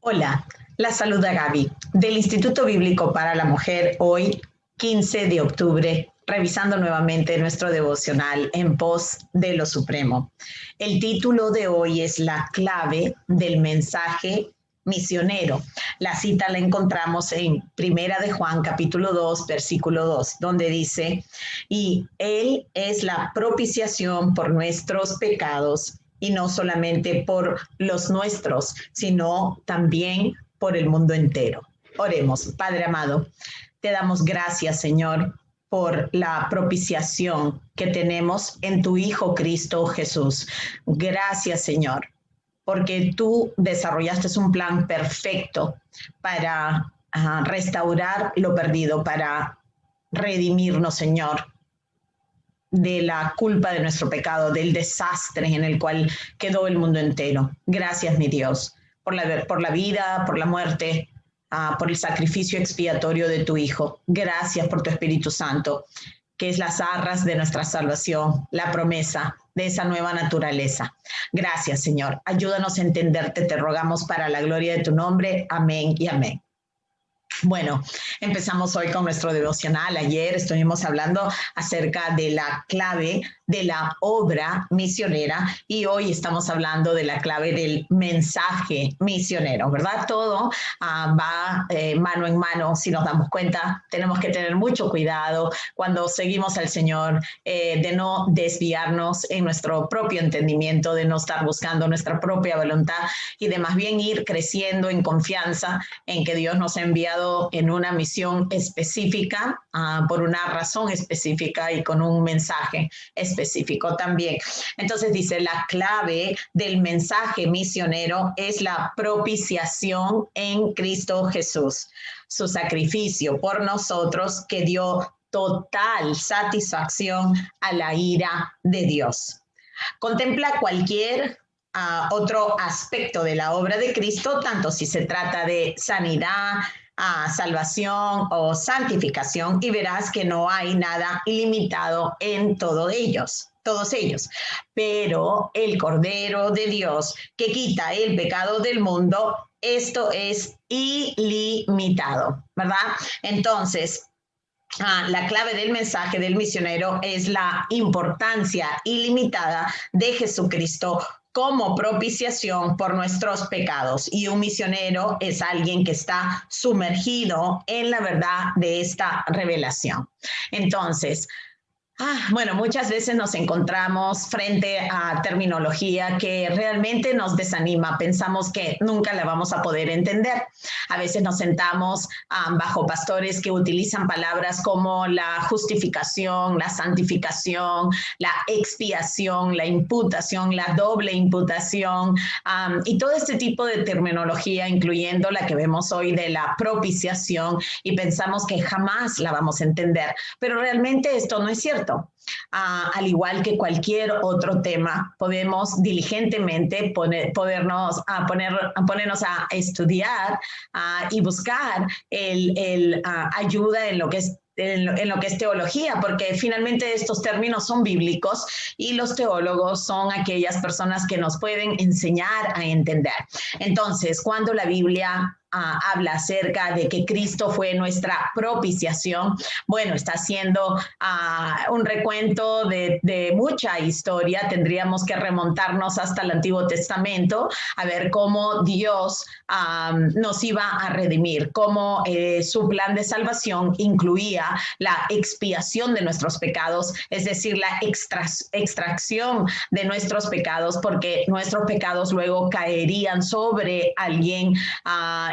Hola, la saluda Gaby del Instituto Bíblico para la Mujer, hoy 15 de octubre, revisando nuevamente nuestro devocional en pos de lo supremo. El título de hoy es La clave del mensaje misionero. La cita la encontramos en Primera de Juan, capítulo 2, versículo 2, donde dice, y Él es la propiciación por nuestros pecados, y no solamente por los nuestros, sino también por el mundo entero. Oremos. Padre amado, te damos gracias, Señor, por la propiciación que tenemos en tu Hijo Cristo Jesús. Gracias, Señor, porque tú desarrollaste un plan perfecto para restaurar lo perdido, para redimirnos, Señor, de la culpa de nuestro pecado, del desastre en el cual quedó el mundo entero. Gracias, mi Dios, por la vida, por la muerte, por el sacrificio expiatorio de tu Hijo. Gracias por tu Espíritu Santo, que es las arras de nuestra salvación, la promesa de esa nueva naturaleza. Gracias, Señor. Ayúdanos a entenderte, te rogamos para la gloria de tu nombre. Amén y amén. Bueno, empezamos hoy con nuestro devocional. Ayer estuvimos hablando acerca de la clave de la obra misionera y hoy estamos hablando de la clave del mensaje misionero, ¿verdad? Todo va mano en mano. Si nos damos cuenta, tenemos que tener mucho cuidado cuando seguimos al Señor, de no desviarnos en nuestro propio entendimiento, de no estar buscando nuestra propia voluntad y de más bien ir creciendo en confianza en que Dios nos ha enviado en una misión específica, por una razón específica y con un mensaje específico también. Entonces dice, la clave del mensaje misionero es la propiciación en Cristo Jesús, su sacrificio por nosotros que dio total satisfacción a la ira de Dios. Contempla cualquier otro aspecto de la obra de Cristo, tanto si se trata de sanidad, salvación o santificación, y verás que no hay nada ilimitado en todos ellos. Pero el Cordero de Dios que quita el pecado del mundo, esto es ilimitado, ¿verdad? Entonces, la clave del mensaje del misionero es la importancia ilimitada de Jesucristo como propiciación por nuestros pecados. Y un misionero es alguien que está sumergido en la verdad de esta revelación. Entonces, bueno, muchas veces nos encontramos frente a terminología que realmente nos desanima. Pensamos que nunca la vamos a poder entender. A veces nos sentamos bajo pastores que utilizan palabras como la justificación, la santificación, la expiación, la imputación, la doble imputación, y todo este tipo de terminología, incluyendo la que vemos hoy de la propiciación, y pensamos que jamás la vamos a entender. Pero realmente esto no es cierto. Al igual que cualquier otro tema, podemos diligentemente ponernos a estudiar y buscar ayuda en lo que es teología, porque finalmente estos términos son bíblicos y los teólogos son aquellas personas que nos pueden enseñar a entender. Entonces, cuando la Biblia habla acerca de que Cristo fue nuestra propiciación, bueno, está haciendo un recuento de mucha historia. Tendríamos que remontarnos hasta el Antiguo Testamento a ver cómo Dios nos iba a redimir, cómo su plan de salvación incluía la expiación de nuestros pecados, es decir, la extracción de nuestros pecados, porque nuestros pecados luego caerían sobre alguien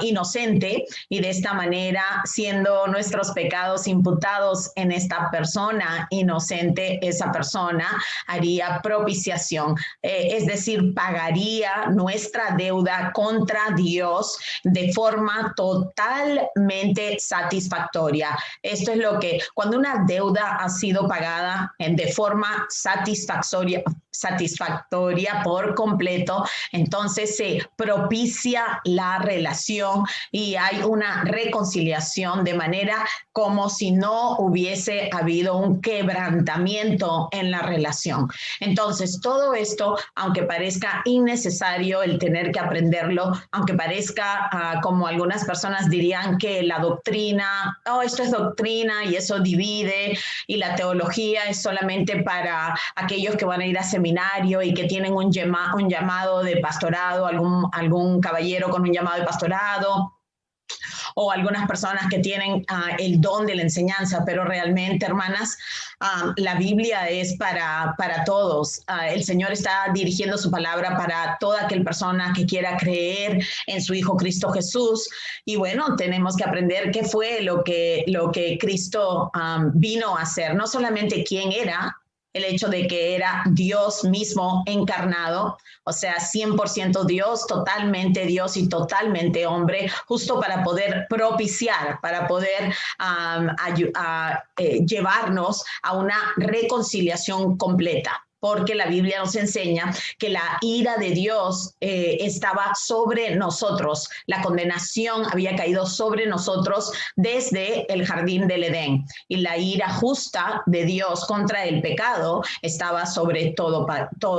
inocente, y de esta manera, siendo nuestros pecados imputados en esta persona inocente, esa persona haría propiciación, es decir, pagaría nuestra deuda contra Dios de forma totalmente satisfactoria. Esto es lo que, cuando una deuda ha sido pagada de forma satisfactoria, satisfactoria por completo, entonces se propicia la relación y hay una reconciliación de manera como si no hubiese habido un quebrantamiento en la relación. Entonces, todo esto, aunque parezca innecesario el tener que aprenderlo, aunque parezca como algunas personas dirían que la doctrina, esto es doctrina y eso divide, y la teología es solamente para aquellos que van a ir a seminario y que tienen un llamado de pastorado, algún caballero con un llamado de pastorado, o algunas personas que tienen el don de la enseñanza, pero realmente, hermanas, la Biblia es para todos. El Señor está dirigiendo su palabra para toda aquella persona que quiera creer en su Hijo Cristo Jesús. Y bueno, tenemos que aprender qué fue lo que Cristo vino a hacer, no solamente quién era, el hecho de que era Dios mismo encarnado, o sea, 100% Dios, totalmente Dios y totalmente hombre, justo para poder propiciar, para poder llevarnos a una reconciliación completa. Porque la Biblia nos enseña que la ira de Dios estaba sobre nosotros. La condenación había caído sobre nosotros desde el jardín del Edén. Y la ira justa de Dios contra el pecado estaba sobre todo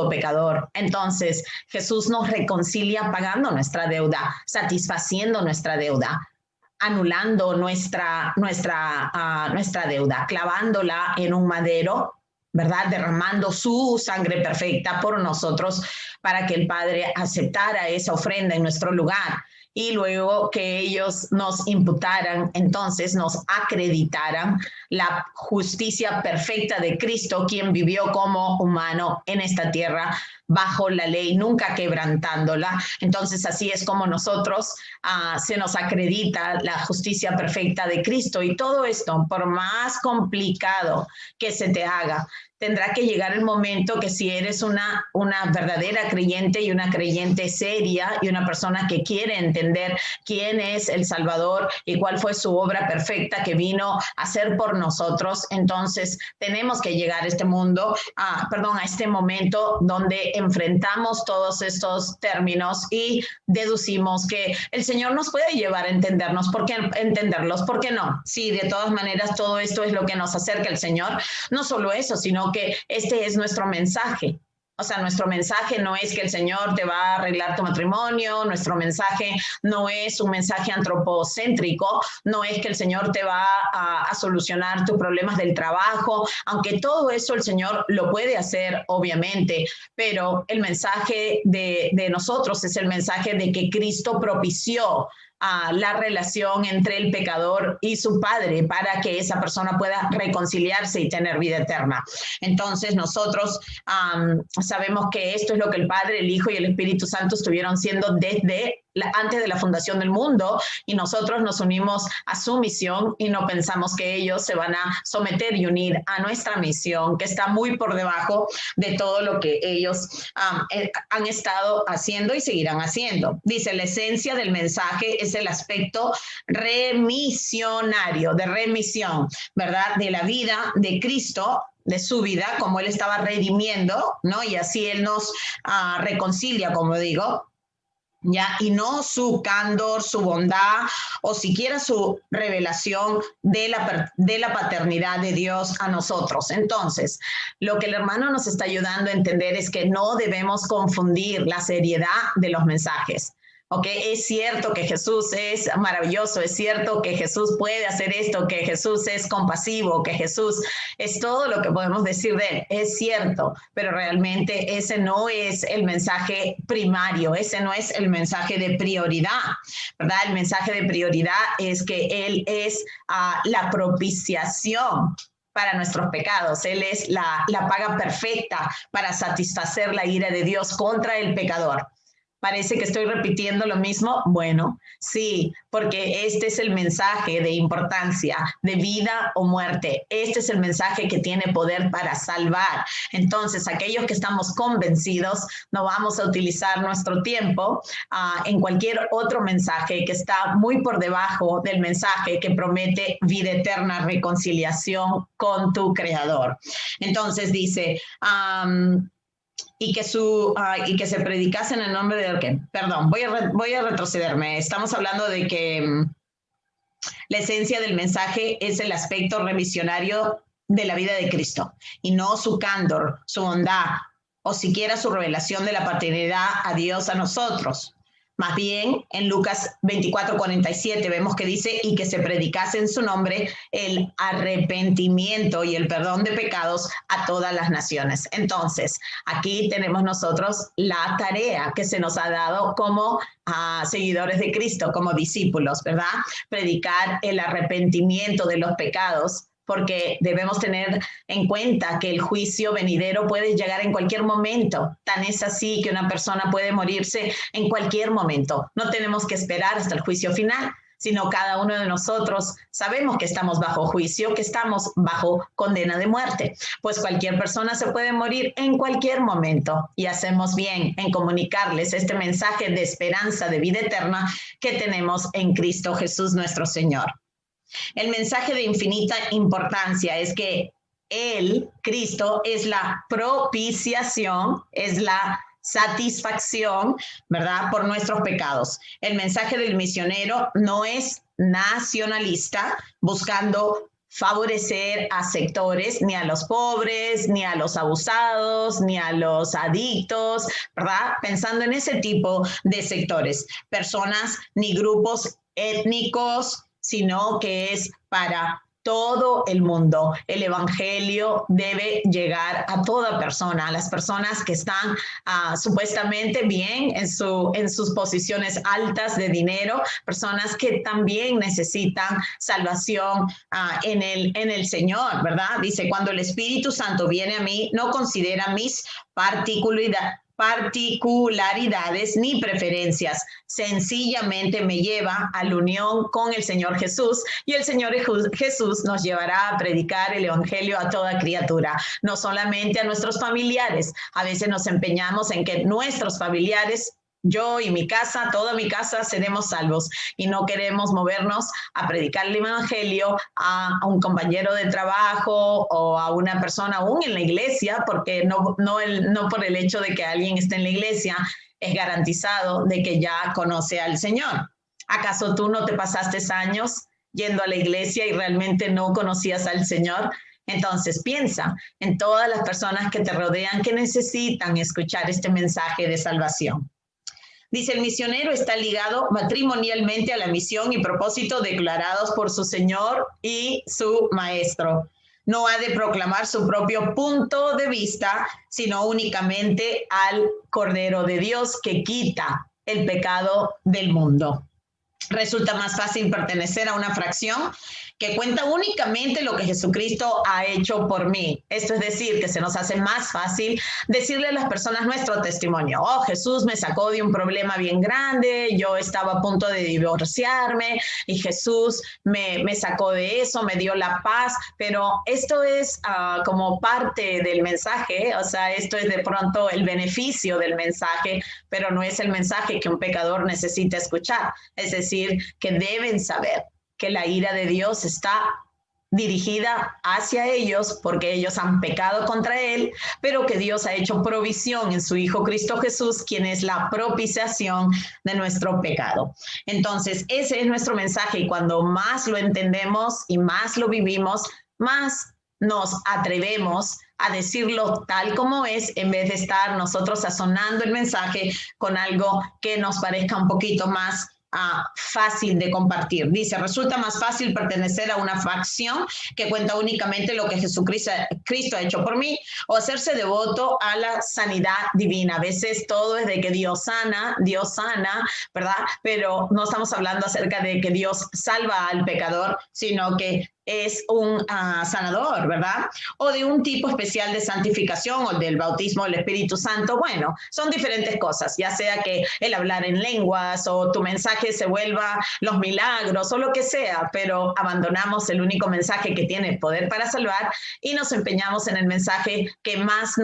pecador. Entonces, Jesús nos reconcilia pagando nuestra deuda, satisfaciendo nuestra deuda, anulando nuestra deuda, clavándola en un madero, ¿verdad? Derramando su sangre perfecta por nosotros para que el Padre aceptara esa ofrenda en nuestro lugar. Y luego que ellos nos imputaran, entonces nos acreditaran la justicia perfecta de Cristo, quien vivió como humano en esta tierra bajo la ley, nunca quebrantándola. Entonces así es como nosotros se nos acredita la justicia perfecta de Cristo. Y todo esto, por más complicado que se te haga, tendrá que llegar el momento que si eres una verdadera creyente y una creyente seria y una persona que quiere entender quién es el Salvador y cuál fue su obra perfecta que vino a hacer por nosotros, entonces tenemos que llegar a este a este momento donde enfrentamos todos estos términos y deducimos que el Señor nos puede llevar a entenderlos. ¿Por qué no? Sí, de todas maneras todo esto es lo que nos acerca al Señor. No solo eso, sino que este es nuestro mensaje. O sea, nuestro mensaje no es que el Señor te va a arreglar tu matrimonio, nuestro mensaje no es un mensaje antropocéntrico, no es que el Señor te va a solucionar tus problemas del trabajo, aunque todo eso el Señor lo puede hacer, obviamente, pero el mensaje de nosotros es el mensaje de que Cristo propició la relación entre el pecador y su Padre para que esa persona pueda reconciliarse y tener vida eterna. Entonces nosotros sabemos que esto es lo que el Padre, el Hijo y el Espíritu Santo estuvieron siendo desde antes de la fundación del mundo, y nosotros nos unimos a su misión y no pensamos que ellos se van a someter y unir a nuestra misión, que está muy por debajo de todo lo que ellos han estado haciendo y seguirán haciendo. Dice, la esencia del mensaje es el aspecto remisionario, de remisión, ¿verdad? De la vida de Cristo, de su vida, como Él estaba redimiendo, ¿no? Y así Él nos reconcilia, como digo, ¿ya? Y no su candor, su bondad o siquiera su revelación de la paternidad de Dios a nosotros. Entonces, lo que el hermano nos está ayudando a entender es que no debemos confundir la seriedad de los mensajes. Okay, es cierto que Jesús es maravilloso, es cierto que Jesús puede hacer esto, que Jesús es compasivo, que Jesús es todo lo que podemos decir de Él, es cierto, pero realmente ese no es el mensaje primario, ese no es el mensaje de prioridad, ¿verdad? El mensaje de prioridad es que Él es la propiciación para nuestros pecados. Él es la paga perfecta para satisfacer la ira de Dios contra el pecador. Parece que estoy repitiendo lo mismo. Bueno, sí, porque este es el mensaje de importancia, de vida o muerte. Este es el mensaje que tiene poder para salvar. Entonces, aquellos que estamos convencidos, no vamos a utilizar nuestro tiempo en cualquier otro mensaje que está muy por debajo del mensaje que promete vida eterna, reconciliación con tu Creador. Entonces dice, y que se predicase en el nombre de ¿qué? Perdón, voy a retrocederme. Estamos hablando de que la esencia del mensaje es el aspecto revisionario de la vida de Cristo y no su candor, su bondad o siquiera su revelación de la paternidad a Dios a nosotros. Más bien, en Lucas 24:47 vemos que dice, y que se predicase en su nombre el arrepentimiento y el perdón de pecados a todas las naciones. Entonces, aquí tenemos nosotros la tarea que se nos ha dado como seguidores de Cristo, como discípulos, ¿verdad? Predicar el arrepentimiento de los pecados, porque debemos tener en cuenta que el juicio venidero puede llegar en cualquier momento. Tan es así que una persona puede morirse en cualquier momento. No tenemos que esperar hasta el juicio final, sino cada uno de nosotros sabemos que estamos bajo juicio, que estamos bajo condena de muerte. Pues cualquier persona se puede morir en cualquier momento y hacemos bien en comunicarles este mensaje de esperanza, de vida eterna que tenemos en Cristo Jesús nuestro Señor. El mensaje de infinita importancia es que Él, Cristo, es la propiciación, es la satisfacción, ¿verdad?, por nuestros pecados. El mensaje del misionero no es nacionalista, buscando favorecer a sectores, ni a los pobres, ni a los abusados, ni a los adictos, ¿verdad? Pensando en ese tipo de sectores, personas ni grupos étnicos, sino que es para todo el mundo. El evangelio debe llegar a toda persona, a las personas que están supuestamente bien en sus posiciones altas de dinero, personas que también necesitan salvación en el Señor, ¿verdad? Dice, cuando el Espíritu Santo viene a mí, no considera mis particularidades ni preferencias, sencillamente me lleva a la unión con el Señor Jesús, y el Señor Jesús nos llevará a predicar el evangelio a toda criatura, no solamente a nuestros familiares. A veces nos empeñamos en que nuestros familiares, yo y mi casa, toda mi casa, seremos salvos, y no queremos movernos a predicar el evangelio a un compañero de trabajo o a una persona aún en la iglesia, porque no por el hecho de que alguien esté en la iglesia es garantizado de que ya conoce al Señor. ¿Acaso tú no te pasaste años yendo a la iglesia y realmente no conocías al Señor? Entonces piensa en todas las personas que te rodean que necesitan escuchar este mensaje de salvación. Dice, el misionero está ligado matrimonialmente a la misión y propósito declarados por su Señor y su Maestro. No ha de proclamar su propio punto de vista, sino únicamente al Cordero de Dios que quita el pecado del mundo. Resulta más fácil pertenecer a una fracción que cuenta únicamente lo que Jesucristo ha hecho por mí. Esto es decir, que se nos hace más fácil decirle a las personas nuestro testimonio. Oh, Jesús me sacó de un problema bien grande, yo estaba a punto de divorciarme y Jesús me sacó de eso, me dio la paz. Pero esto es como parte del mensaje, o sea, esto es de pronto el beneficio del mensaje, pero no es el mensaje que un pecador necesita escuchar. Es decir, que deben saber que la ira de Dios está dirigida hacia ellos porque ellos han pecado contra Él, pero que Dios ha hecho provisión en su Hijo Cristo Jesús, quien es la propiciación de nuestro pecado. Entonces, ese es nuestro mensaje, y cuando más lo entendemos y más lo vivimos, más nos atrevemos a decirlo tal como es, en vez de estar nosotros sazonando el mensaje con algo que nos parezca un poquito más fácil de compartir. Dice, resulta más fácil pertenecer a una facción que cuenta únicamente lo que Jesucristo ha hecho por mí, o hacerse devoto a la sanidad divina. A veces todo es de que Dios sana, ¿verdad? Pero no estamos hablando acerca de que Dios salva al pecador, sino que es un sanador, ¿verdad? O de un tipo especial de santificación, o del bautismo del Espíritu Santo. Bueno, son diferentes cosas, ya sea que el hablar en lenguas o tu mensaje se vuelva los milagros o lo que sea, pero abandonamos el único mensaje que tiene poder para salvar y nos empeñamos en el mensaje que más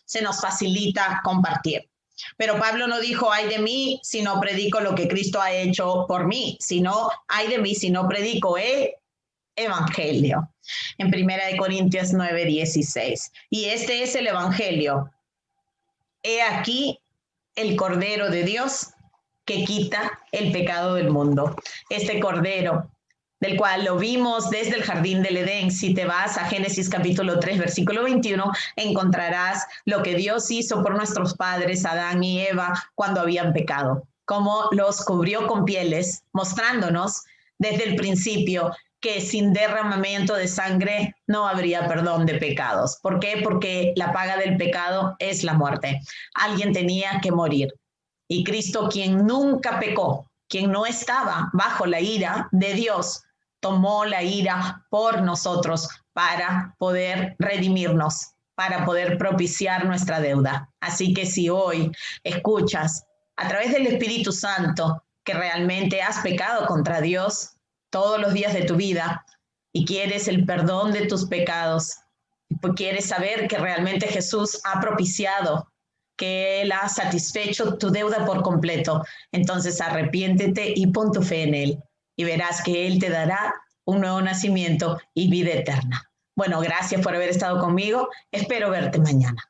se nos facilita compartir. Pero Pablo no dijo, ay de mí si no predico lo que Cristo ha hecho por mí, sino, ay de mí si no predico evangelio, en 1 Corintios 9:16. Y este es el evangelio, He aquí el Cordero de Dios que quita el pecado del mundo. Este Cordero, del cual lo vimos desde el jardín del Edén. Si te vas a Génesis capítulo 3, versículo 21, encontrarás lo que Dios hizo por nuestros padres, Adán y Eva, cuando habían pecado, cómo los cubrió con pieles, mostrándonos desde el principio que sin derramamiento de sangre no habría perdón de pecados. ¿Por qué? Porque la paga del pecado es la muerte. Alguien tenía que morir. Y Cristo, quien nunca pecó, quien no estaba bajo la ira de Dios, tomó la ira por nosotros para poder redimirnos, para poder propiciar nuestra deuda. Así que si hoy escuchas a través del Espíritu Santo que realmente has pecado contra Dios todos los días de tu vida y quieres el perdón de tus pecados, quieres saber que realmente Jesús ha propiciado, que Él ha satisfecho tu deuda por completo, entonces arrepiéntete y pon tu fe en Él y verás que Él te dará un nuevo nacimiento y vida eterna. Bueno, gracias por haber estado conmigo. Espero verte mañana.